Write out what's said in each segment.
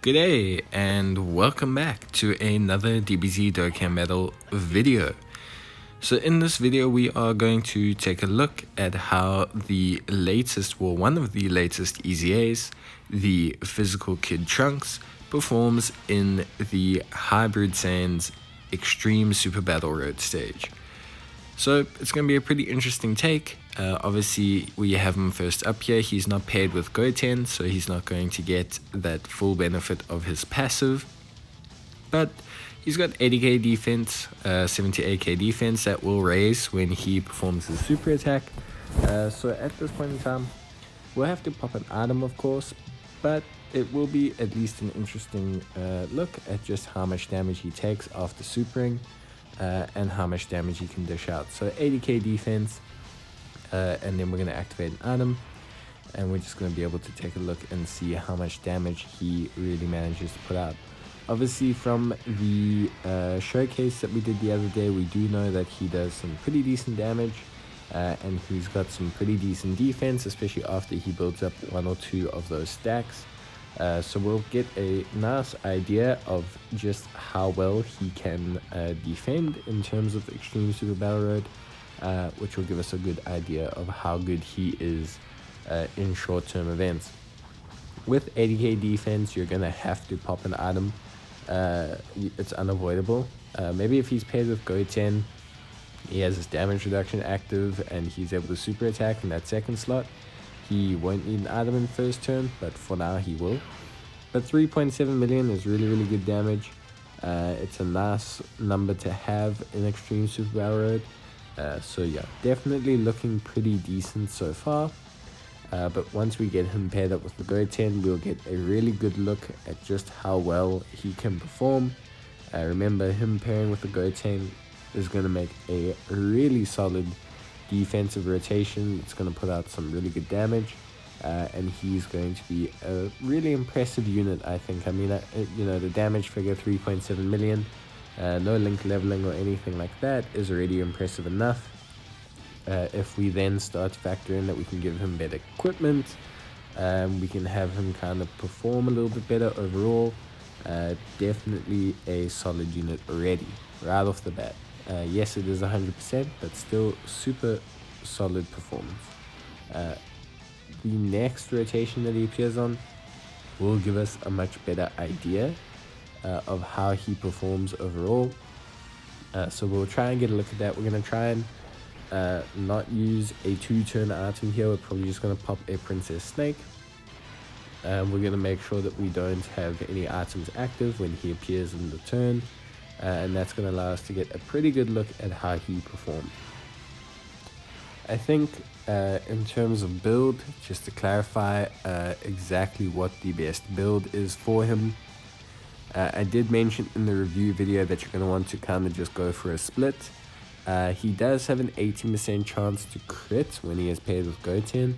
G'day and welcome back to another Dbz Dokkan medal video. So in this video we are going to take a look at how one of the latest EZAs, the physical Kid Trunks, performs in the Hybrid Saiyans Extreme Super Battle Road stage. So it's going to be a pretty interesting take. Obviously, we have him first up here. He's not paired with Goten, so he's not going to get that full benefit of his passive. But he's got 80k defense, 78k defense that will raise when he performs his super attack. So at this point in time, we'll have to pop an item, of course, but it will be at least an interesting look at just how much damage he takes after supering. And how much damage he can dish out. So 80k defense, and then we're going to activate an item, and we're just going to be able to take a look and see how much damage he really manages to put out. Obviously from the showcase that we did the other day, we do know that he does some pretty decent damage, and he's got some pretty decent defense, especially after he builds up one or two of those stacks. So we'll get a nice idea of just how well he can defend in terms of Extreme Super Battle Road, which will give us a good idea of how good he is in short-term events. With 80k defense, you're going to have to pop an item. It's unavoidable. Maybe if he's paired with Goten, he has his damage reduction active and he's able to super attack in that second slot. He won't need an item in first turn, but for now he will. But 3.7 million is really good damage. It's a nice number to have in Extreme Super Battle Road. So yeah, definitely looking pretty decent so far. But once we get him paired up with the Goten, we'll get a really good look at just how well he can perform. Remember, him pairing with the Goten is going to make a really solid defensive rotation. It's going to put out some really good damage, and he's going to be a really impressive unit, I think. I mean, the damage figure 3.7 million, no link leveling or anything like that is already impressive enough. If we then start to factor in that we can give him better equipment, we can have him kind of perform a little bit better overall. Definitely a solid unit already right off the bat. Yes, it is 100%, but still super solid performance. The next rotation that he appears on will give us a much better idea of how he performs overall. So we'll try and get a look at that. We're going to try and not use a 2-turn item here. We're probably just going to pop a Princess Snake. We're going to make sure that we don't have any items active when he appears in the turn. And that's going to allow us to get a pretty good look at how he performed. I think in terms of build, just to clarify exactly what the best build is for him, I did mention in the review video that you're going to want to kind of just go for a split. He does have an 18% chance to crit when he is paired with Goten,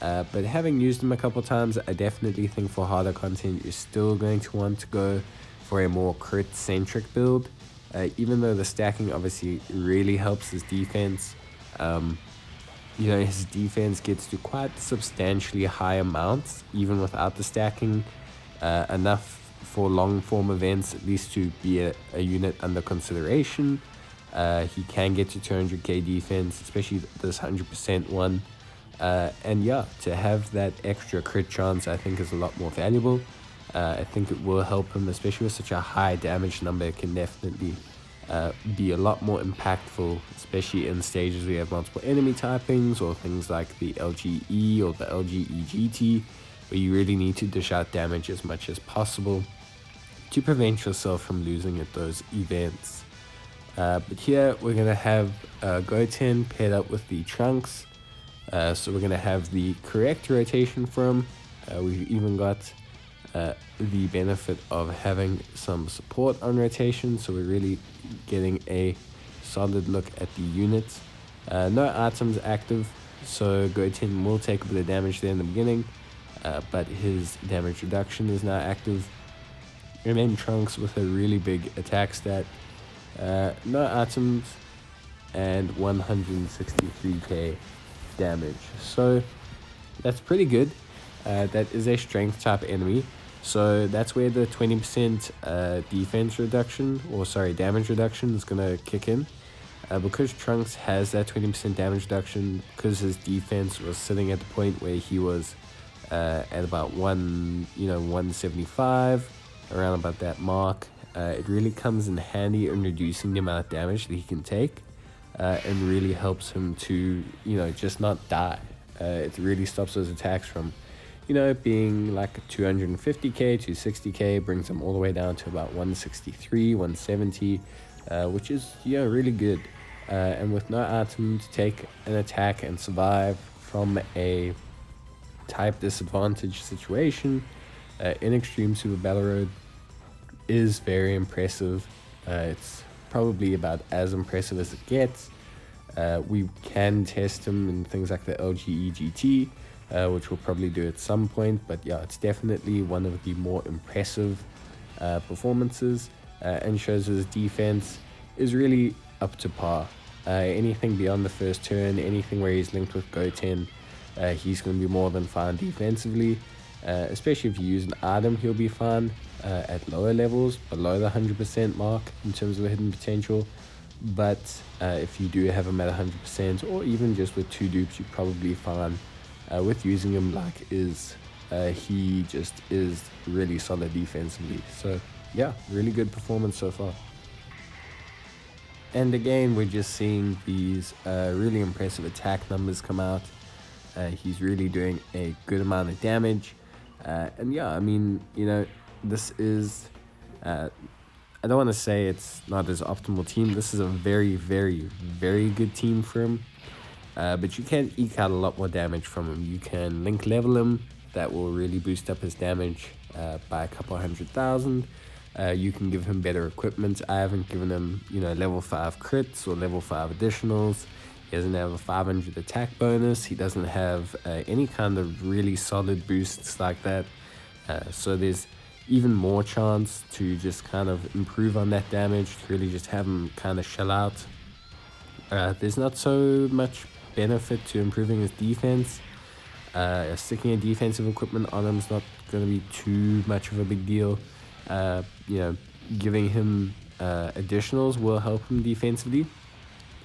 but having used him a couple times, I definitely think for harder content you're still going to want to go for a more crit-centric build. Even though the stacking obviously really helps his defense, his defense gets to quite substantially high amounts even without the stacking, enough for long-form events at least to be a unit under consideration. He can get to 200k defense, especially this 100% one, and yeah, to have that extra crit chance I think is a lot more valuable. I think it will help him, especially with such a high damage number. It can definitely be a lot more impactful, especially in stages where you have multiple enemy typings or things like the LGE or the LGEGT, where you really need to dish out damage as much as possible to prevent yourself from losing at those events. But here we're going to have Goten paired up with the Trunks, so we're going to have the correct rotation for him. We've even got the benefit of having some support on rotation, so we're really getting a solid look at the units. No items active, so Goten will take a bit of damage there in the beginning, but his damage reduction is now active. And then Trunks with a really big attack stat, no items, and 163k damage, so that's pretty good. That is a strength type enemy, So that's where the 20% defense reduction, or sorry, damage reduction is going to kick in. Because Trunks has that 20% damage reduction, because his defense was sitting at the point where he was at about 175, around about that mark, it really comes in handy in reducing the amount of damage that he can take, and really helps him to, just not die. It really stops those attacks from, being like 250k, 260k, brings them all the way down to about 163, 170, which is, really good. And with no item to take an attack and survive from a type disadvantage situation, in Extreme Super Battle Road is very impressive. It's probably about as impressive as it gets. We can test him in things like the LGE GT, which we'll probably do at some point, but yeah, it's definitely one of the more impressive performances, and shows his defense is really up to par. Anything beyond the first turn, anything where he's linked with Goten, he's going to be more than fine defensively, especially if you use an item, he'll be fine at lower levels, below the 100% mark in terms of the hidden potential. But if you do have him at 100%, or even just with 2 dupes, you're probably fine with using him like is. He just is really solid defensively. So yeah, really good performance so far. And again, we're just seeing these really impressive attack numbers come out. He's really doing a good amount of damage. And yeah, I mean, this is... I don't want to say it's not his optimal team. This is a very, very, very good team for him. But you can eke out a lot more damage from him. You can link level him. That will really boost up his damage by a couple 100,000. You can give him better equipment. I haven't given him, level 5 crits or level 5 additionals. He doesn't have a 500 attack bonus. He doesn't have any kind of really solid boosts like that. So there's even more chance to just kind of improve on that damage, to really just have him kind of shell out. There's not so much benefit to improving his defense. Sticking a defensive equipment on him is not going to be too much of a big deal. Giving him additionals will help him defensively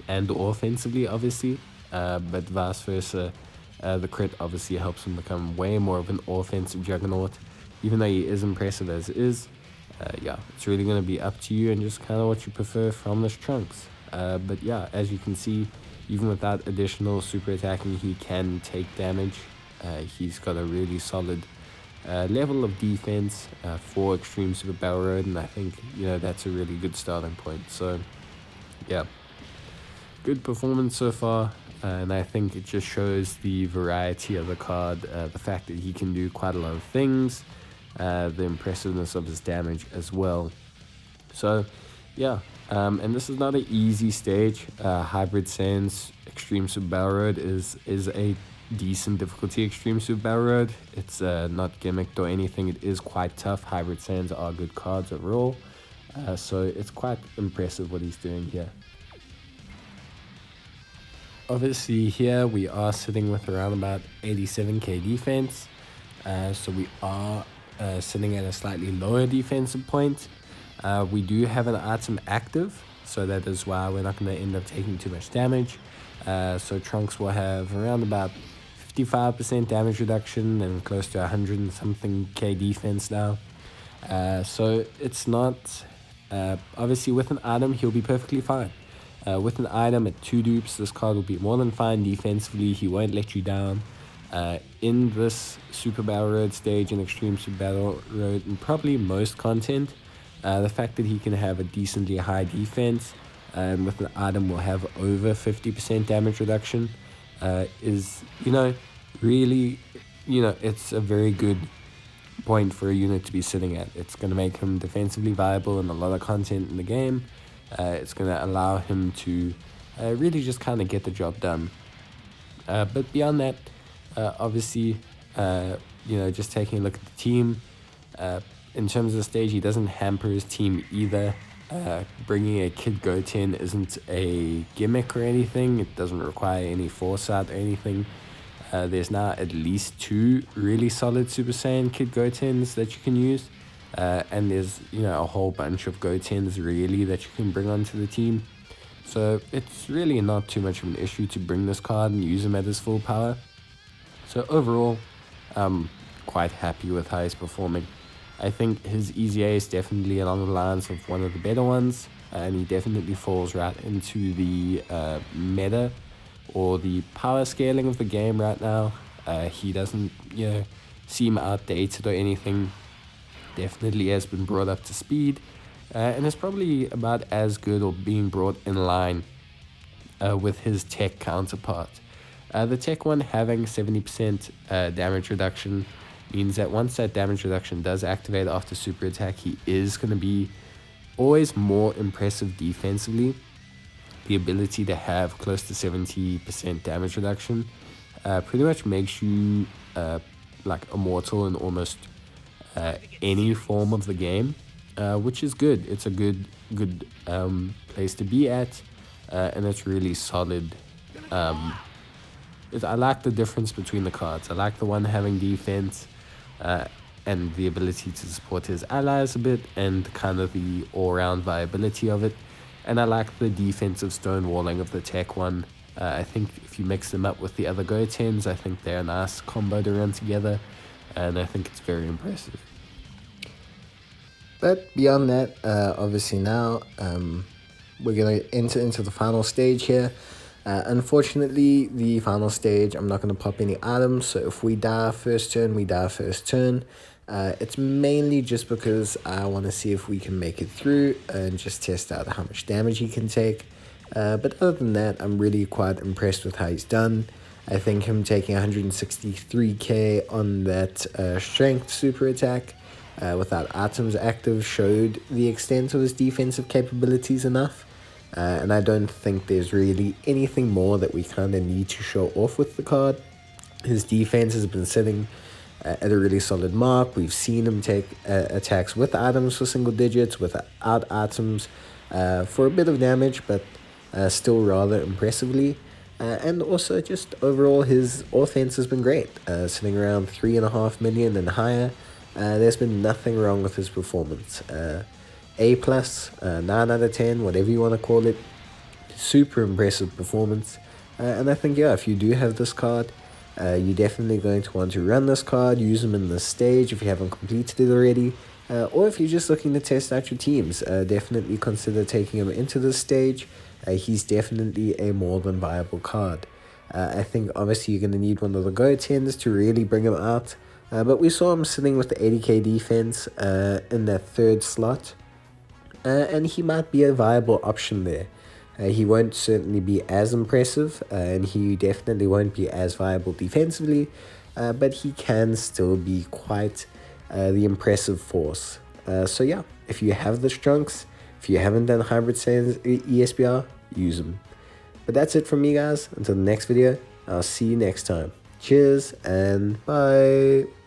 and offensively, obviously, but vice versa. The crit obviously helps him become way more of an offensive juggernaut, even though he is impressive as is. Yeah, it's really going to be up to you and just kind of what you prefer from this Trunks. But yeah, as you can see, even without additional super attacking, he can take damage. He's got a really solid level of defense for Extreme Super Battle Road, and I think that's a really good starting point. So yeah, good performance so far, and I think it just shows the variety of the card, the fact that he can do quite a lot of things, the impressiveness of his damage as well. So yeah, and this is not an easy stage. Hybrid Saiyans Extreme Super Battle Road is a decent difficulty Extreme Super Battle Road. It's not gimmicked or anything. It is quite tough. Hybrid Saiyans are good cards overall, so it's quite impressive what he's doing here. Obviously here we are sitting with around about 87k defense, so we are sitting at a slightly lower defensive point. We do have an item active, so that is why we're not going to end up taking too much damage. So Trunks will have around about 55% damage reduction and close to 100 and something k defense now. So it's not, obviously with an item he'll be perfectly fine. With an item at 2 dupes, this card will be more than fine defensively. He won't let you down. In this Super Battle Road stage, in Extreme Super Battle Road, and probably most content, the fact that he can have a decently high defense and with an item will have over 50% damage reduction is, really, it's a very good point for a unit to be sitting at. It's going to make him defensively viable in a lot of content in the game. It's going to allow him to really just kind of get the job done. But beyond that, obviously, just taking a look at the team, in terms of the stage, he doesn't hamper his team either. Bringing a Kid Goten isn't a gimmick or anything. It doesn't require any foresight or anything. there's now at least 2 really solid Super Saiyan Kid Gotens that you can use. And there's, you know, a whole bunch of Gotens really that you can bring onto the team. So it's really not too much of an issue to bring this card and use him at his full power. So overall, I'm quite happy with how he's performing. I think his EZA is definitely along the lines of one of the better ones, and he definitely falls right into the meta or the power scaling of the game right now. He doesn't, you know, seem outdated or anything. Definitely has been brought up to speed, and is probably about as good or being brought in line with his tech counterpart. The tech one having 70% damage reduction means that once that damage reduction does activate after super attack, he is going to be always more impressive defensively. The ability to have close to 70% damage reduction pretty much makes you like immortal in almost any form of the game, which is good. It's a good place to be at, and it's really solid. I like the difference between the cards. I like the one having defense and the ability to support his allies a bit, and kind of the all-round viability of it. And I like the defensive stonewalling of the tech one. I think if you mix them up with the other Gotens, I think they're a nice combo to run together, and I think it's very impressive. But beyond that, obviously now we're going to enter into the final stage here. Unfortunately, the final stage, I'm not going to pop any items, so if we die first turn, we die first turn. It's mainly just because I want to see if we can make it through and just test out how much damage he can take. But other than that, I'm really quite impressed with how he's done. I think him taking 163k on that strength super attack without items active showed the extent of his defensive capabilities enough. And I don't think there's really anything more that we kind of need to show off with the card. His defense has been sitting at a really solid mark. We've seen him take attacks with items for single digits, without items for a bit of damage, but still rather impressively. And also just overall his offense has been great, sitting around 3.5 million and higher. There's been nothing wrong with his performance. A+, 9 out of 10, whatever you want to call it. Super impressive performance. And I think, yeah, if you do have this card, you're definitely going to want to run this card, use them in this stage if you haven't completed it already. Or if you're just looking to test out your teams, definitely consider taking him into this stage. He's definitely a more than viable card. I think obviously you're going to need one of the Gotens to really bring him out. But we saw him sitting with the 80k defense in that third slot. And he might be a viable option there. He won't certainly be as impressive, and he definitely won't be as viable defensively, but he can still be quite the impressive force. So yeah, if you have the Trunks, if you haven't done Hybrid Saiyans ESBR, use them. But that's it from me, guys. Until the next video, I'll see you next time. Cheers and bye.